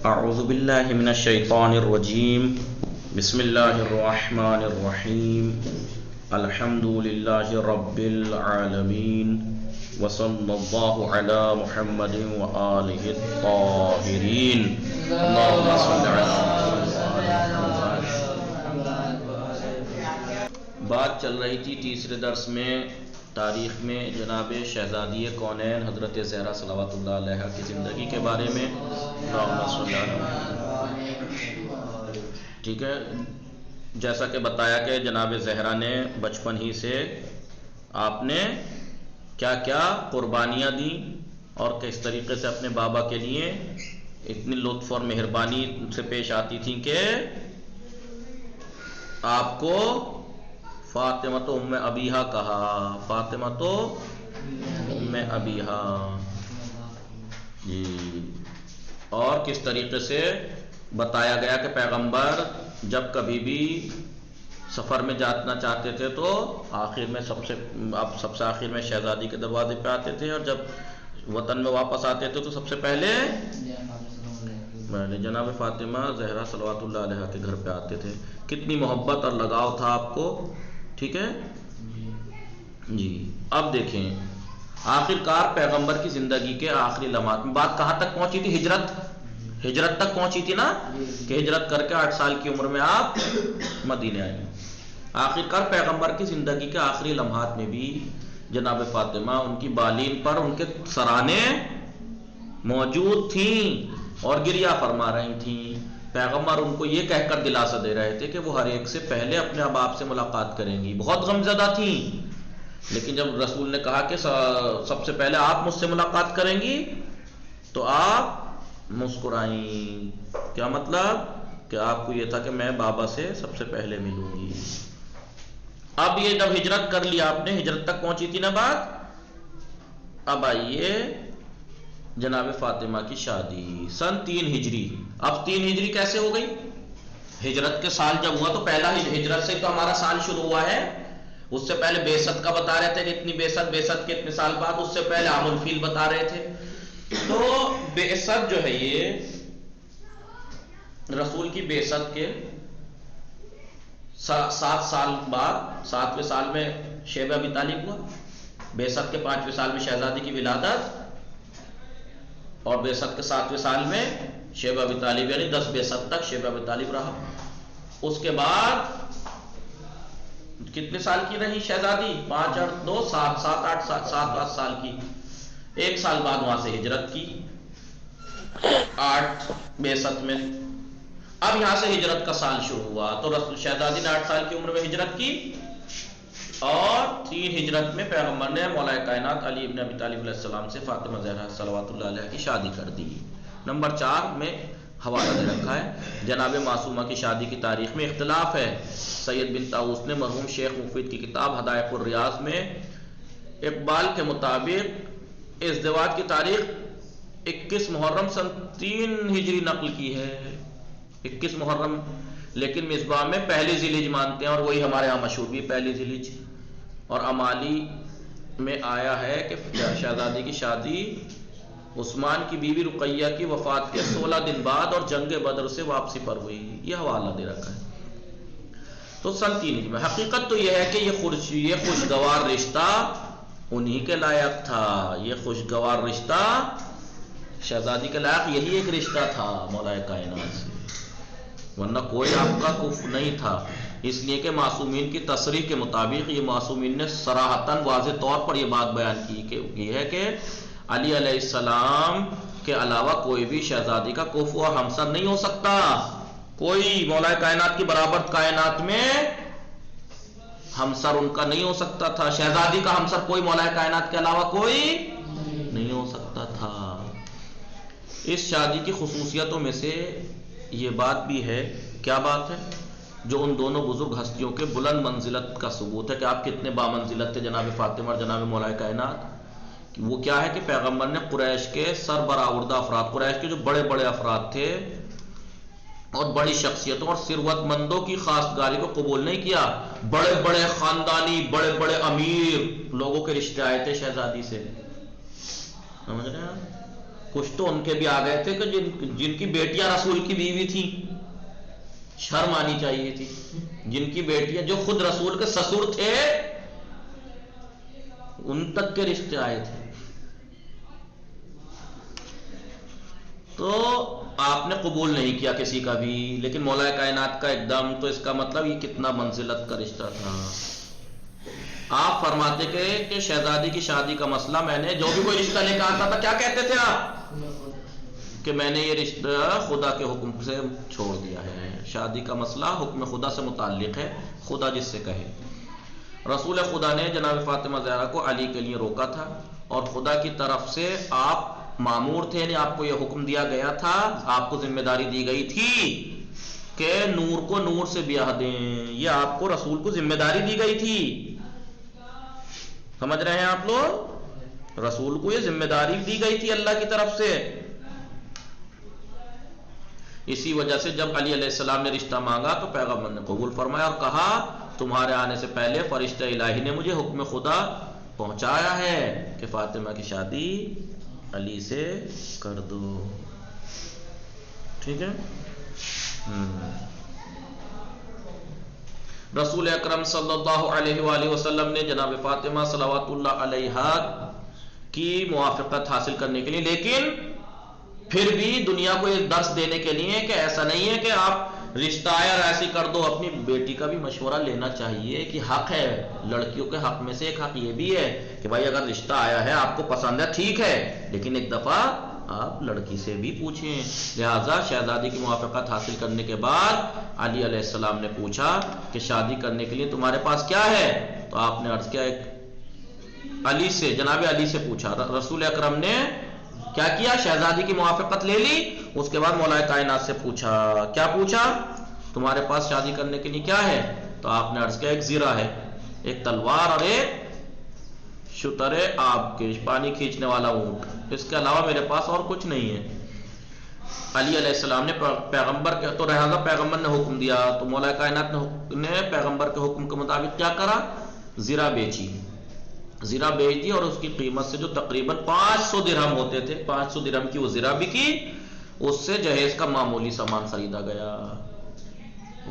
اعوذ باللہ من الشیطان الرجیم بسم اللہ الرحمن الرحیم الحمد للہ رب العالمین وصلی اللہ علی محمد وآلہ الطاہرین اللہم صل علی محمد۔ بات چل رہی تھی تیسرے درس میں تاریخ میں جناب شہزادی کونین حضرت زہرا صلوات اللہ علیہا کی زندگی کے بارے میں۔ ٹھیک ہے، جیسا کہ بتایا کہ جناب زہرا نے بچپن ہی سے آپ نے کیا کیا قربانیاں دیں اور کس طریقے سے اپنے بابا کے لیے اتنی لطف اور مہربانی سے پیش آتی تھیں کہ آپ کو فاطمہ تو ام ابیہا کہا، فاطمہ تو ام ابیہا جی۔ اور کس طریقے سے بتایا گیا کہ پیغمبر جب کبھی بھی سفر میں جانا چاہتے تھے تو آخر میں سب سے آخر میں شہزادی کے دروازے پہ آتے تھے، اور جب وطن میں واپس آتے تھے تو سب سے پہلے جناب فاطمہ زہرا صلوات اللہ علیہا کے گھر پہ آتے تھے۔ کتنی محبت اور لگاؤ تھا آپ کو، ٹھیک ہے جی۔ اب دیکھیں آخر کار پیغمبر کی زندگی کے آخری لمحات میں بات کہاں تک پہنچی تھی؟ ہجرت تک پہنچی تھی نا، کہ ہجرت کر کے 8 سال کی عمر میں آپ مدینے آئے۔ آخر کار پیغمبر کی زندگی کے آخری لمحات میں بھی جناب فاطمہ ان کی بالین پر ان کے سرانے موجود تھیں اور گریہ فرما رہی تھیں۔ پیغمبر ان کو یہ کہہ کر دلاسا دے رہے تھے کہ وہ ہر ایک سے پہلے اپنے باپ سے ملاقات کریں گی، بہت غمزدہ تھیں۔ لیکن جب رسول نے کہا کہ سب سے پہلے آپ مجھ سے ملاقات کریں گی تو آپ مسکرائیں۔ کیا مطلب؟ کہ آپ کو یہ تھا کہ میں بابا سے سب سے پہلے ملوں گی۔ اب یہ جب ہجرت کر لیا آپ نے، ہجرت تک پہنچی تھی نا بات، اب آئیے جناب فاطمہ کی شادی سن 3 ہجری۔ اب 3 ہجری کیسے ہو گئی؟ ہجرت کے سال جب ہوا تو پہلا ہجرت سے تو ہمارا سال شروع ہوا ہے، اس سے پہلے بعثت کا بتا رہے تھے کہ اتنی بعثت کے اتنے سال بعد، اس سے پہلے عام الفیل بتا رہے تھے۔ تو بعثت جو ہے یہ رسول کی بعثت کے 7 سال بعد، 7ویں سال میں شیب ابی طالب ہوا، بعثت کے 5ویں سال میں شہزادی کی ولادت، اور بعثت کے 7ویں سال میں شیب ابی طالب، یعنی 10 بعثت تک شیب ابی طالب رہا۔ اس کے بعد کتنے سال کی رہی شہزادی؟ 5 اور 2 7 8 سال کی۔ 1 سال بعد وہاں سے ہجرت کی 8 بعثت میں۔ اب یہاں سے ہجرت کا سال شروع ہوا تو رسول شہزادی نے 8 سال کی عمر میں ہجرت کی، اور 3 ہجرت میں پیغمبر نے مولا کائنات علی ابن ابی طالب علیہ السلام سے فاطمہ زہرا صلوات اللہ علیہ کی شادی کر دی۔ نمبر 4 میں حوالہ دے رکھا ہے، جناب معصومہ کی شادی کی تاریخ میں اختلاف ہے۔ سید بن طاؤس نے مرحوم شیخ مفید کی کتاب حدائق الریاض میں اقبال کے مطابق ازدواج کی تاریخ 21 محرم سن 3 ہجری نقل کی ہے، 21 محرم، لیکن مصباح میں پہلی ذی الحجہ مانتے ہیں، اور وہی ہمارے ہاں مشہور بھی پہلی ذی الحجہ۔ اور امالی میں آیا ہے کہ شہزادی کی شادی عثمان کی بیوی رقیہ کی وفات کے 16 دن بعد اور جنگ بدر سے واپسی پر ہوئی، یہ حوالہ دے رکھا ہے۔ تو سن 3 ہجری میں حقیقت تو یہ ہے کہ یہ خوشگوار رشتہ انہی کے لائق تھا، یہ خوشگوار رشتہ شہزادی کے لائق یہی ایک رشتہ تھا مولا کائنات سے، ورنہ کوئی آپ کا کفر نہیں تھا۔ اس لیے کہ معصومین کی تصریح کے مطابق یہ معصومین نے صراحتاً واضح طور پر یہ بات بیان کی کہ یہ ہے کہ علی علیہ السلام کے علاوہ کوئی بھی شہزادی کا کفو اور ہمسر نہیں ہو سکتا، کوئی مولا کائنات کی برابر کائنات میں ہمسر ان کا نہیں ہو سکتا تھا، شہزادی کا ہمسر کوئی مولا کائنات کے علاوہ کوئی نہیں ہو سکتا تھا۔ اس شادی کی خصوصیتوں میں سے یہ بات بھی ہے، کیا بات ہے؟ جو ان دونوں بزرگ ہستیوں کے بلند منزلت کا ثبوت ہے کہ آپ کتنے بامنزلت تھے جناب فاطمہ اور جناب مولا کائنات۔ وہ کیا ہے کہ پیغمبر نے قریش کے سربراوردہ افراد، قریش کے جو بڑے بڑے افراد تھے اور بڑی شخصیتوں اور ثروت مندوں کی خواستگاری کو قبول نہیں کیا، بڑے بڑے خاندانی، بڑے بڑے امیر لوگوں کے رشتے آئے تھے شہزادی سے، سمجھ رہے ہیں؟ کچھ تو ان کے بھی آ گئے تھے کہ جن کی بیٹیاں رسول کی بیوی تھی، شرم آنی چاہیے تھی، جن کی بیٹیاں جو خود رسول کے سسر تھے ان تک کے رشتے آئے تھے. تو آپ نے قبول نہیں کیا کسی کا بھی، لیکن مولا کائنات کا ایک دم، تو اس کا مطلب یہ کتنا منزلت کا رشتہ تھا. آپ فرماتے کہ شہزادی کی شادی کا مسئلہ میں نے جو بھی کوئی رشتہ لے کر آتا تھا کیا کہتے تھے آپ؟ کہ میں نے یہ رشتہ خدا کے حکم سے چھوڑ دیا ہے. شادی کا مسئلہ حکم خدا سے متعلق ہے، خدا جس سے کہے. رسول خدا نے جناب فاطمہ زہرا کو علی کے لیے روکا تھا، اور خدا کی طرف سے آپ مامور تھے، یعنی آپ کو یہ حکم دیا گیا تھا، آپ کو ذمہ داری دی گئی تھی کہ نور کو نور سے بیاہ دیں. یہ آپ کو رسول کو ذمہ داری دی گئی تھی. سمجھ رہے ہیں آپ لوگ؟ رسول کو یہ ذمہ داری دی گئی تھی اللہ کی طرف سے. اسی وجہ سے جب علی علیہ السلام نے رشتہ مانگا تو پیغمبر نے قبول فرمایا اور کہا تمہارے آنے سے پہلے فرشتہ الہی نے مجھے حکم خدا پہنچایا ہے کہ فاطمہ کی شادی علی سے کر دو. ٹھیک ہے. رسول اکرم صلی اللہ علیہ وآلہ وسلم نے جناب فاطمہ صلوات اللہ علیہا کی موافقت حاصل کرنے کے لیے، لیکن پھر بھی دنیا کو ایک درس دینے کے لیے کہ ایسا نہیں ہے کہ آپ رشتہ آیا اور ایسی کر دو. اپنی بیٹی کا بھی مشورہ لینا چاہیے کہ حق ہے، لڑکیوں کے حق میں سے ایک حق یہ بھی ہے کہ بھائی اگر رشتہ آیا ہے آپ کو پسند ہے ٹھیک ہے، لیکن ایک دفعہ آپ لڑکی سے بھی پوچھیں. لہٰذا شہزادی کی موافقت حاصل کرنے کے بعد علی علیہ السلام نے پوچھا کہ شادی کرنے کے لیے تمہارے پاس کیا ہے؟ تو آپ نے عرض کیا علی سے، جناب علی سے پوچھا. رسول اکرم نے کیا کیا؟ شہزادی کی موافقت لے لی. اس کے بعد مولا کائنات سے پوچھا. کیا پوچھا؟ تمہارے پاس شادی کرنے کے لیے کیا ہے؟ تو آپ نے عرض کیا ایک زیرہ ہے، ایک تلوار اور ایک شتر آب کے پانی کھینچنے والا اونٹ، اس کے علاوہ میرے پاس اور کچھ نہیں ہے. علی علیہ السلام نے پیغمبر کے تو لہٰذا پیغمبر نے حکم دیا تو مولا کائنات نے پیغمبر کے حکم کے مطابق کیا کرا؟ زیرہ بیچی. زیرہ بیچ دی اور اس کی قیمت سے جو تقریباً 500 درہم ہوتے تھے، 500 درہم کی وہ زیرہ بکی. اس سے جہیز کا معمولی سامان خریدا گیا.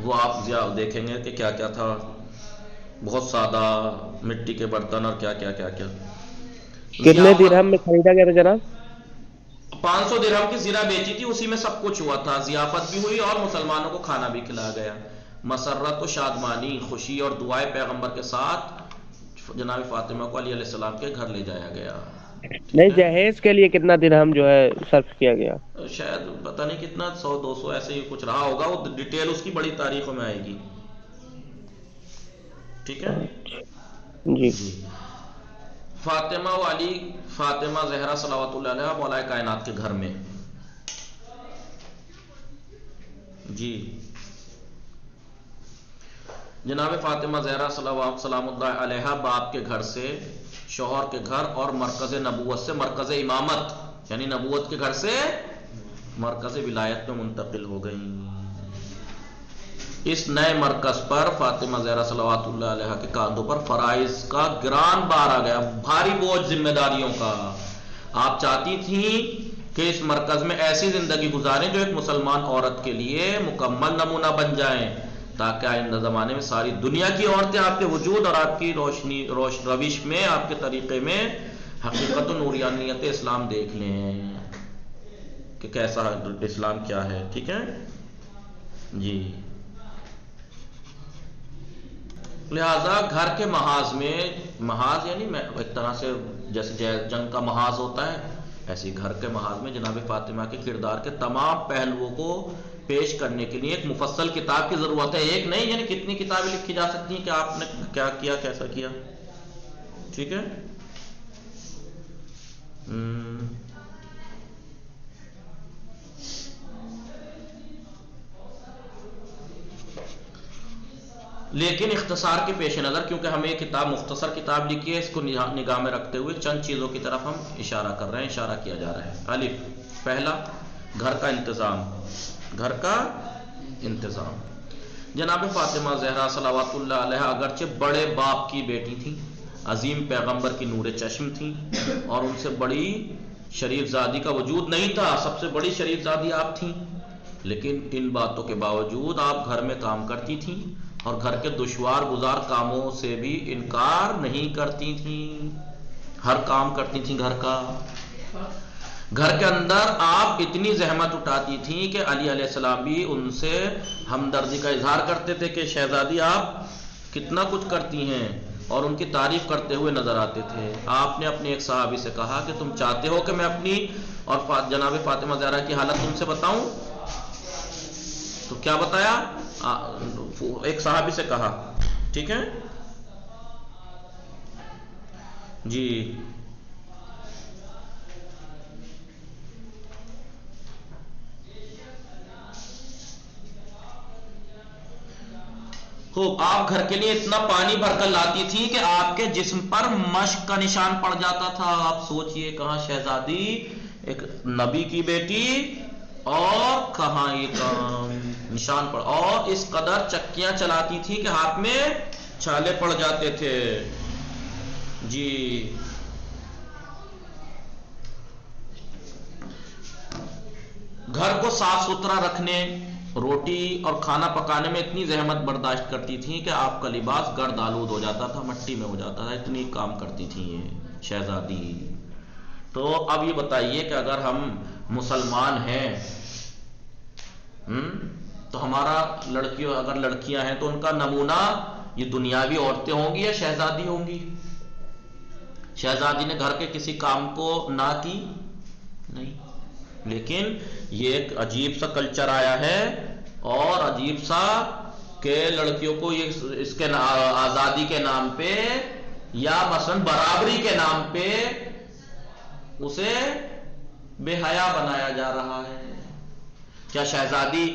وہ آپ دیکھیں گے کہ کیا کیا تھا، بہت سادہ مٹی کے برتن اور کیا کیا کیا کیا. کتنے درہم میں خریدا گیا تھا جناب؟ 500 درہم کی زیرہ بیچی تھی، اسی میں سب کچھ ہوا تھا. ضیافت بھی ہوئی اور مسلمانوں کو کھانا بھی کھلایا گیا. مسرت و شادمانی، خوشی اور دعائیں پیغمبر کے ساتھ جناب فاطمہ کو علی علیہ السلام کے گھر لے جایا گیا. نہیں، جہیز کے لیے کتنا درہم جو ہے صرف کیا گیا؟ شاید پتہ نہیں کتنا، 100-200 ایسے ہی کچھ رہا ہوگا. وہ ڈیٹیل اس کی بڑی تاریخوں میں آئے گی. ٹھیک ہے جی. فاطمہ و علی، فاطمہ زہرا صلوات اللہ علیہا مولا کائنات کے گھر میں. جی جناب فاطمہ زہرا سلام اللہ علیہا باپ کے گھر سے، شوہر کے گھر اور مرکز نبوت سے مرکز امامت یعنی نبوت کے گھر سے مرکز ولایت میں منتقل ہو گئیں. اس نئے مرکز پر فاطمہ زہرا صلوات اللہ علیہا کے کاندھوں پر فرائض کا گران بار آ گیا، بھاری بوجھ ذمہ داریوں کا. آپ چاہتی تھیں کہ اس مرکز میں ایسی زندگی گزاریں جو ایک مسلمان عورت کے لیے مکمل نمونہ بن جائیں، تاکہ آئندہ زمانے میں ساری دنیا کی عورتیں آپ کے وجود اور آپ کی روش میں، آپ کے طریقے میں حقیقت و نورانیت اسلام دیکھ لیں کہ کیسا اسلام کیا ہے. ٹھیک ہے جی. لہذا گھر کے محاذ میں، محاذ یعنی ایک طرح سے جیسے جنگ کا محاذ ہوتا ہے، ایسی گھر کے محاذ میں جناب فاطمہ کے کردار کے تمام پہلوؤں کو پیش کرنے کے لیے ایک مفصل کتاب کی ضرورت ہے. ایک نہیں، یعنی کتنی کتابیں لکھی جا سکتی ہیں کہ آپ نے کیا کیا، کیسا کیا. ٹھیک ہے. لیکن اختصار کے پیش نظر، کیونکہ ہمیں یہ کتاب مختصر کتاب لکھی ہے، اس کو نگاہ میں رکھتے ہوئے چند چیزوں کی طرف ہم اشارہ کر رہے ہیں، اشارہ کیا جا رہا ہے. الف، پہلا گھر کا انتظام. گھر کا انتظام. جناب فاطمہ زہرا صلوات اللہ علیہا اگرچہ بڑے باپ کی بیٹی تھیں، عظیم پیغمبر کی نور چشم تھیں اور ان سے بڑی شریف زادی کا وجود نہیں تھا، سب سے بڑی شریف زادی آپ تھیں، لیکن ان باتوں کے باوجود آپ گھر میں کام کرتی تھیں اور گھر کے دشوار گزار کاموں سے بھی انکار نہیں کرتی تھیں، ہر کام کرتی تھیں گھر کا۔ گھر کے اندر آپ اتنی زحمت اٹھاتی تھیں کہ علی علیہ السلام بھی ان سے ہمدردی کا اظہار کرتے تھے کہ شہزادی آپ کتنا کچھ کرتی ہیں، اور ان کی تعریف کرتے ہوئے نظر آتے تھے۔ آپ نے اپنے ایک صحابی سے کہا کہ تم چاہتے ہو کہ میں اپنی اور جناب فاطمہ زہرا کی حالت تم سے بتاؤں؟ تو کیا بتایا؟ ایک صحابی سے کہا، ٹھیک ہے جی۔ خوب، آپ گھر کے لیے اتنا پانی بھر کر لاتی تھی کہ آپ کے جسم پر مشق کا نشان پڑ جاتا تھا۔ آپ سوچئے کہاں شہزادی ایک نبی کی بیٹی اور کہاں یہ کام نشان پڑ، اور اس قدر چکیاں چلاتی تھی کہ ہاتھ میں چھالے پڑ جاتے تھے جی۔ گھر کو صاف ستھرا رکھنے، روٹی اور کھانا پکانے میں اتنی زحمت برداشت کرتی تھیں کہ آپ کا لباس گرد آلود ہو جاتا تھا، مٹی میں ہو جاتا تھا، اتنی کام کرتی تھیں یہ شہزادی۔ تو اب یہ بتائیے کہ اگر ہم مسلمان ہیں تو ہمارا لڑکیوں، اگر لڑکیاں ہیں تو ان کا نمونہ یہ دنیاوی عورتیں ہوں گی یا شہزادی ہوں گی؟ شہزادی نے گھر کے کسی کام کو نہ کی نہیں، لیکن یہ ایک عجیب سا کلچر آیا ہے اور عجیب سا کہ لڑکیوں کو یہ اس کے آزادی کے نام پہ یا مثلا برابری کے نام پہ اسے بے حیا بنایا جا رہا ہے۔ کیا شہزادی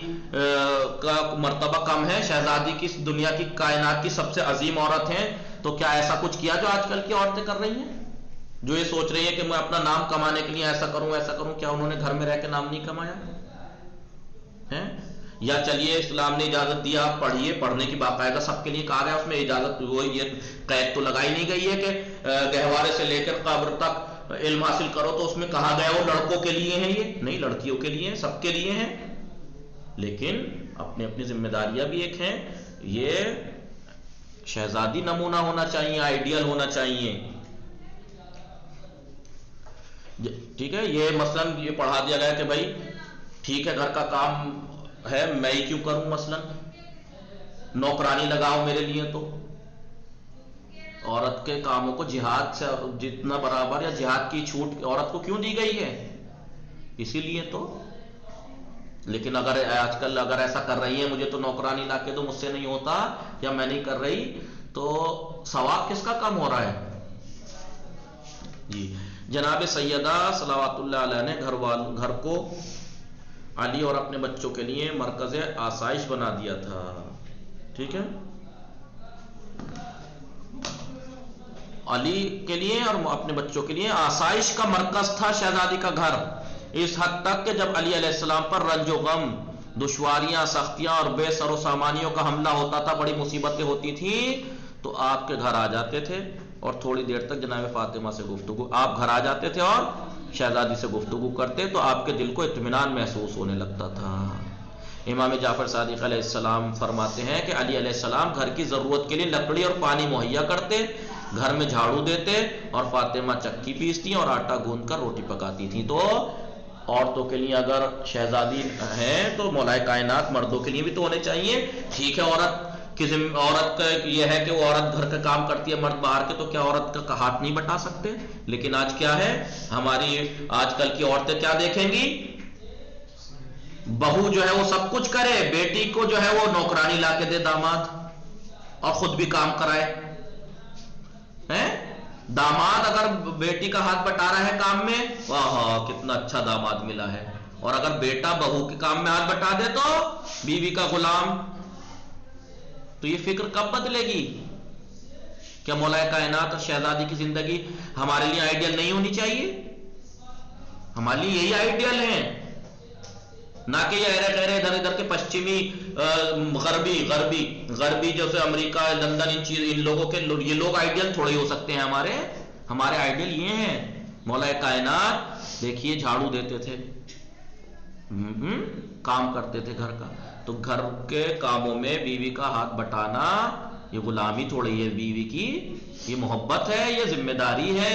کا مرتبہ کم ہے؟ شہزادی کی دنیا کی کائنات کی سب سے عظیم عورت ہیں، تو کیا ایسا کچھ کیا جو آج کل کی عورتیں کر رہی ہیں، جو یہ سوچ رہی ہیں کہ میں اپنا نام کمانے کے لیے ایسا کروں ایسا کروں؟ کیا انہوں نے گھر میں رہ کے نام نہیں کمایا ہے؟ یا چلیے اسلام نے اجازت دیا پڑھیے، پڑھنے کی باقاعدہ سب کے لیے کہا گیا، اس میں اجازت وہ یہ قید تو لگائی نہیں گئی ہے کہ گہوارے سے لے کر قبر تک علم حاصل کرو، تو اس میں کہا گیا وہ لڑکوں کے لیے ہیں، یہ نہیں، لڑکیوں کے لیے ہیں، سب کے لیے ہیں، لیکن اپنی اپنی ذمہ داریاں بھی ایک ہیں۔ یہ شہزادی نمونہ ہونا چاہیے، آئیڈیل ہونا چاہیے، ٹھیک ہے۔ یہ مثلا یہ پڑھا دیا گیا کہ بھائی ٹھیک ہے گھر کا کام ہے، میں ہی کیوں کروں، مثلا نوکرانی لگاؤ میرے لیے، تو عورت کے کاموں کو جہاد سے جتنا برابر یا جہاد کی چھوٹ عورت کو کیوں دی گئی ہے؟ اسی لیے تو۔ لیکن اگر آج کل اگر ایسا کر رہی ہے مجھے تو نوکرانی لا کے دو، مجھ سے نہیں ہوتا یا میں نہیں کر رہی، تو ثواب کس کا کم ہو رہا ہے جی۔ جناب سیدہ صلوات اللہ علیہ نے گھر کو علی اور اپنے بچوں کے لیے مرکز آسائش بنا دیا تھا، ٹھیک ہے، علی کے لیے اور اپنے بچوں کے لیے آسائش کا مرکز تھا شہزادی کا گھر، اس حد تک کہ جب علی علیہ السلام پر رنج و غم، دشواریاں، سختیاں اور بے سر و سامانیوں کا حملہ ہوتا تھا، بڑی مصیبتیں ہوتی تھیں، تو آپ کے گھر آ جاتے تھے اور تھوڑی دیر تک جناب فاطمہ سے گفتگو، آپ گھر آ جاتے تھے اور شہزادی سے گفتگو کرتے تو آپ کے دل کو اطمینان محسوس ہونے لگتا تھا۔ امام جعفر صادق علیہ السلام فرماتے ہیں کہ علی علیہ السلام گھر کی ضرورت کے لیے لکڑی اور پانی مہیا کرتے، گھر میں جھاڑو دیتے، اور فاطمہ چکی پیستی اور آٹا گوندھ کر روٹی پکاتی تھیں۔ تو عورتوں کے لیے اگر شہزادی ہیں تو مولائے کائنات مردوں کے لیے بھی تو ہونے چاہیے، ٹھیک ہے۔ عورت کا یہ ہے کہ وہ عورت گھر کا کام کرتی ہے، مرد باہر کے، تو کیا عورت کا ہاتھ نہیں بٹا سکتے؟ لیکن آج کیا ہے، ہماری آج کل کی عورتیں کیا دیکھیں گی، بہو جو ہے وہ سب کچھ کرے، بیٹی کو جو ہے وہ نوکرانی لا کے دے داماد، اور خود بھی کام کرائے ہیں؟ داماد اگر بیٹی کا ہاتھ بٹا رہا ہے کام میں، واہ کتنا اچھا داماد ملا ہے، اور اگر بیٹا بہو کے کام میں ہاتھ بٹا دے تو بیوی کا غلام، تو یہ فکر کب بدلے گی؟ کیا مولائے کائنات اور شہزادی کی زندگی ہمارے لیے آئیڈیل نہیں ہونی چاہیے؟ ہمارے لیے یہی آئیڈیل ہیں، نہ کہ یہ ارے ادھر ادھر کے پشچمی غربی جیسے امریکہ، لندن، ان لوگوں کے، یہ لوگ آئیڈیل تھوڑے ہو سکتے ہیں ہمارے آئیڈیل یہ ہیں، مولائے کائنات دیکھیے جھاڑو دیتے تھے، کام کرتے تھے گھر کا، تو گھر کے کاموں میں بیوی کا ہاتھ بٹانا یہ غلامی تھوڑی ہے بیوی کی، یہ محبت ہے، یہ ذمہ داری ہے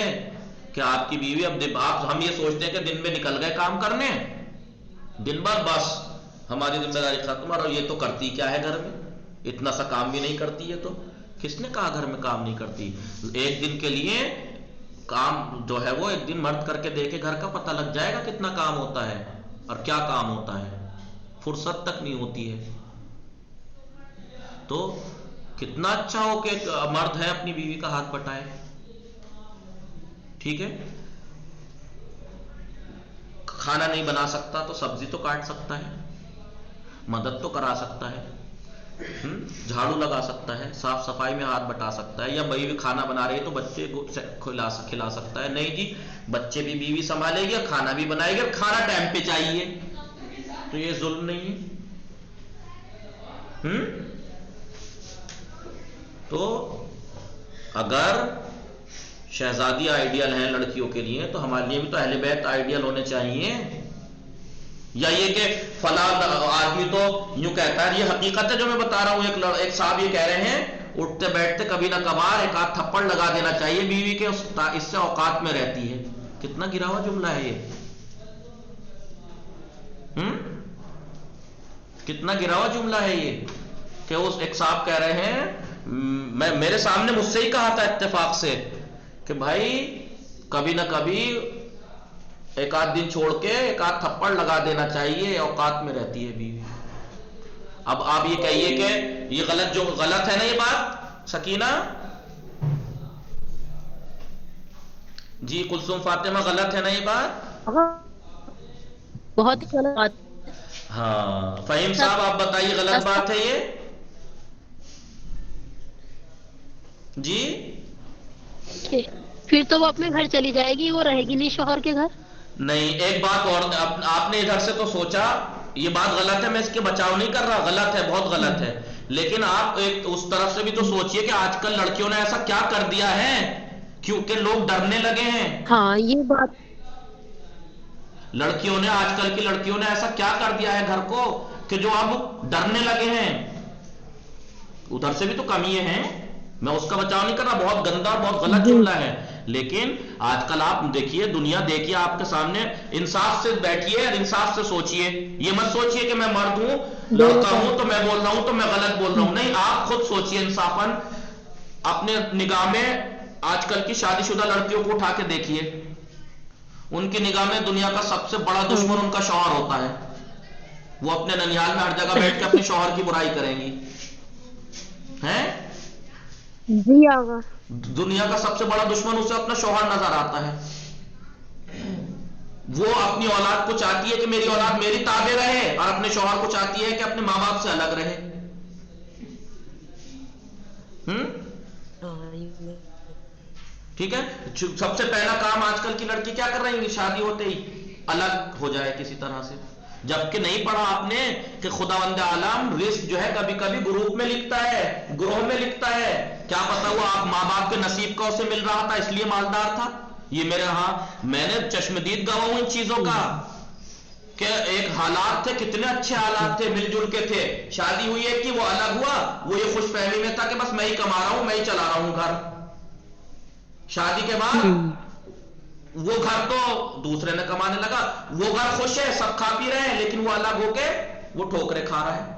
کہ آپ کی بیوی اب ہم یہ سوچتے ہیں کہ دن میں نکل گئے کام کرنے، دن بھر بس ہماری ذمہ داری ختم، اور یہ تو کرتی کیا ہے گھر میں، اتنا سا کام بھی نہیں کرتی ہے، تو کس نے کہا گھر میں کام نہیں کرتی؟ ایک دن کے لیے کام جو ہے وہ ایک دن مرد کر کے دیکھے گھر کا، پتہ لگ جائے گا کتنا کام ہوتا ہے اور کیا کام ہوتا ہے، فرصت تک نہیں ہوتی ہے۔ تو کتنا اچھا ہو کہ مرد ہے اپنی بیوی کا ہاتھ بٹائے، ٹھیک ہے، کھانا نہیں بنا سکتا تو سبزی تو کاٹ سکتا ہے، مدد تو کرا سکتا ہے، جھاڑو لگا سکتا ہے، صاف صفائی میں ہاتھ بٹا سکتا ہے، یا بیوی کھانا بنا رہی ہے تو بچے کو کھلا سکتا ہے، نہیں جی بچے بھی بیوی سنبھالے گی اور کھانا بھی بنائے گی اور کھانا ٹائم پہ چاہیے، تو یہ ظلم نہیں ہے؟ تو اگر شہزادی آئیڈیل ہیں لڑکیوں کے لیے تو ہمارے لیے بھی تو اہل بیت آئیڈیل ہونے چاہیے، یا یہ کہ فلاں آدمی تو یوں کہتا ہے، یہ حقیقت ہے جو میں بتا رہا ہوں، ایک صاحب یہ کہہ رہے ہیں اٹھتے بیٹھتے کبھی نہ کبھار ایک آدھ تھپڑ لگا دینا چاہیے بیوی کے، اس سے اوقات میں رہتی ہے۔ کتنا گرا ہوا جملہ ہے یہ، کتنا گرا ہوا جملہ ہے یہ، کہ اس ایک صاحب کہہ رہے ہیں، میرے سامنے مجھ سے ہی کہا تھا اتفاق سے کہ بھائی کبھی نہ کبھی ایک آدھ دن چھوڑ کے ایک آدھ تھپڑ لگا دینا چاہیے، اوقات میں رہتی ہے بیوی۔ اب آپ یہ کہیے کہ یہ غلط ہے نا یہ بات سکینہ جی، کلثوم فاطمہ، غلط ہے نا یہ بات؟ بہت ہی غلط بات۔ ہاں فہیم صاحب آپ بتائیے، غلط بات ہے یہ جی؟ پھر تو وہ اپنے گھر چلی جائے گی، وہ رہے گی نہیں شوہر کے گھر۔ نہیں، ایک بات اور، آپ نے ادھر سے تو سوچا یہ بات غلط ہے، میں اس کے بچاؤ نہیں کر رہا، غلط ہے، بہت غلط ہے، لیکن آپ ایک اس طرف سے بھی تو سوچئے کہ آج کل لڑکیوں نے ایسا کیا کر دیا ہے کیونکہ لوگ ڈرنے لگے ہیں۔ ہاں یہ بات، لڑکیوں نے، آج کل کی لڑکیوں نے ایسا کیا کر دیا ہے گھر کو کہ جو اب ڈرنے لگے ہیں، ادھر سے بھی تو کمی ہیں، میں اس کا بچاؤ نہیں کر رہا، بہت گندا اور بہت غلط جی جملہ ہے، لیکن آج کل آپ دیکھیے، دنیا دیکھیے آپ کے سامنے، انصاف سے بیٹھیے اور انصاف سے سوچئے، یہ مت سوچئے کہ میں مرد ہوں، لڑکا ہوں تو میں بول رہا ہوں تو میں غلط بول رہا ہوں، نہیں، آپ خود سوچئے انصافاً، اپنے نگاہ میں آج کل کی شادی شدہ لڑکیوں کو اٹھا کے دیکھیے، ان کی نگاہ میں دنیا کا سب سے بڑا دشمن ان کا شوہر ہوتا ہے، وہ اپنے ننیال میں ہر جگہ بیٹھ کے اپنے شوہر کی برائی کریں گی، ہیں؟ جی آقا، دنیا کا سب سے بڑا دشمن اسے اپنا شوہر نظر آتا ہے، وہ اپنی اولاد کو چاہتی ہے کہ میری اولاد میری تابع رہے، اور اپنے شوہر کو چاہتی ہے کہ اپنے ماں باپ سے الگ رہے، ٹھیک ہے؟ سب سے پہلا کام آج کل کی لڑکی کیا کر رہی ہے؟ شادی ہوتے ہی الگ ہو جائے کسی طرح سے، جبکہ نہیں پڑھا آپ نے کہ خداوند عالم رزق جو ہے کبھی کبھی گروپ میں لکھتا ہے، گروہ میں لکھتا ہے، کیا پتا وہ آپ ماں باپ کے نصیب کا اسے مل رہا تھا اس لیے مالدار تھا، یہ میرے ہاں میں نے چشمدید گواہ ہوں ان چیزوں کا، کہ ایک حالات تھے، کتنے اچھے حالات تھے، مل جل کے تھے، شادی ہوئی ہے کہ وہ الگ ہوا، وہ یہ خوش فہمی میں تھا کہ بس میں ہی کما رہا ہوں، میں ہی چلا رہا ہوں گھر، شادی کے بعد وہ گھر تو دوسرے نے کمانے لگا، وہ گھر خوش ہے، سب کھا پی رہے ہیں، لیکن وہ الگ ہو کے وہ ٹھوکرے کھا رہا ہے۔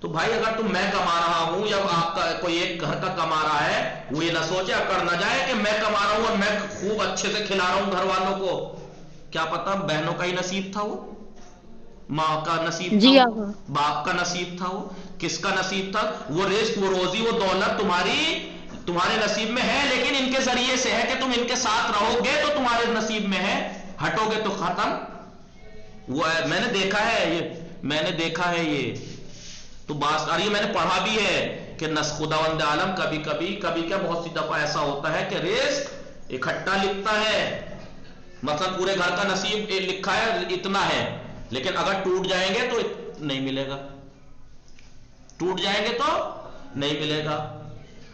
تو بھائی اگر تم میں کما رہا ہوں یا آپ کا کوئی ایک گھر کا کما رہا ہے، وہ یہ نہ سوچے اکڑ نہ جائے کہ میں کما رہا ہوں اور میں خوب اچھے سے کھلا رہا ہوں گھر والوں کو، کیا پتا بہنوں کا ہی نصیب تھا، وہ ماں کا نصیب تھا، جی وہ آقا، باپ کا نصیب تھا، وہ کس کا نصیب تھا؟ وہ رزق، وہ روزی، وہ دولت تمہارے نصیب میں ہے، لیکن ان کے ذریعے سے ہے کہ تم ان کے ساتھ رہو گے تو تمہارے نصیب میں ہے، ہٹو گے تو ختم۔ وہ میں نے دیکھا ہے یہ تو بات، اور یہ میں نے پڑھا بھی ہے کہ خداوند عالم کبھی کیا بہت سی دفعہ ایسا ہوتا ہے کہ رزق اکٹھا لکھتا ہے، مطلب پورے گھر کا نصیب لکھا ہے اتنا ہے، لیکن اگر ٹوٹ جائیں گے تو نہیں ملے گا، ٹوٹ جائیں گے تو نہیں ملے گا۔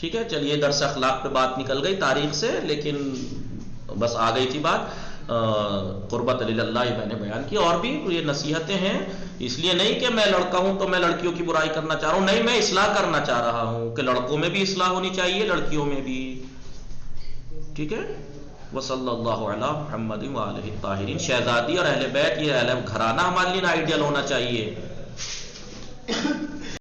ٹھیک ہے، چلیے درس اخلاق پہ بات نکل گئی تاریخ سے، لیکن بس آ گئی تھی بات قربت اللہ میں نے بیان کی، اور بھی یہ نصیحتیں ہیں، اس لیے نہیں کہ میں لڑکا ہوں تو میں لڑکیوں کی برائی کرنا چاہ رہا ہوں، نہیں، میں اصلاح کرنا چاہ رہا ہوں کہ لڑکوں میں بھی اصلاح ہونی چاہیے، لڑکیوں میں بھی، ٹھیک ہے۔ وصلی اللہ علی محمد وآلہ الطاہرین۔ شہزادی اور اہل بیت، یہ اہل گھرانہ ہمارے لیے آئیڈیل ہونا چاہیے،